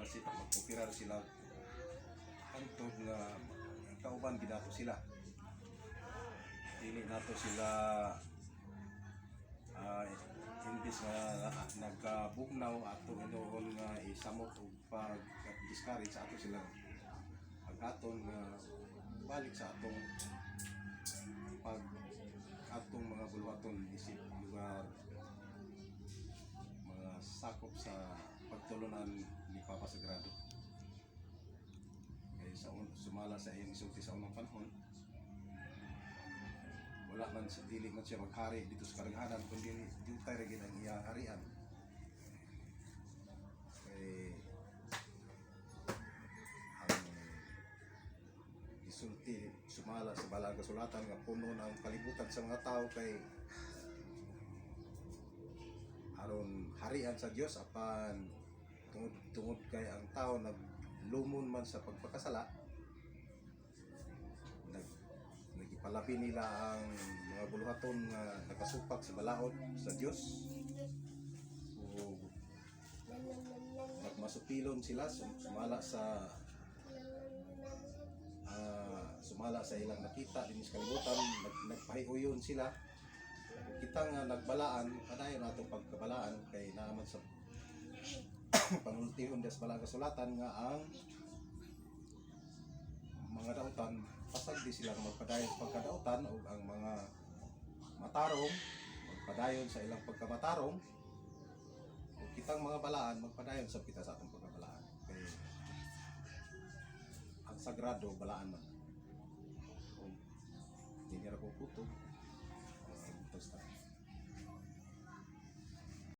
kasi magpupirar sila antod nga kauban ginato sila. Dili nato sila imbis nga nagkabugnaw ato inoon nga isamot og pag-discourage sa ato sila pag-aton nga balik sa atong mga buluhaton isip lugar mga sakop sa pagtulunan ni Papa Sagrado. Kaya sumala sa iyong isulti sa unang panahon, wala man sa dili man siya maghari dito sa karaghanan kundi yung tayo rin ang iyaharian. Kaya ang isulti sumala sa balang kasulatan nga puno ng kalibutan sa mga tao kay aron harian sa Dios apan tungod kay ang tao naglumon man sa pagpakasala, nagipalabi nila ang mga buluhaton nga nakasupak sa balaod sa Dios. O masupilon sila sumala sa ilang nakita din sa kalibutan, nagpahiuyon sila. Kita nga nagbalaan, padayon natong pagkabalaan kay naaman sa panultihon des balang kasulatan nga ang mga dautan pasag di sila magpadayon sa pagkadautan o ang mga matarong magpadayon sa ilang pagkamatarong o kitang mga balaan magpadayon sa kita sa atong pagkabalaan. Kay ang sagrado balaan man. Hindi nila po puto.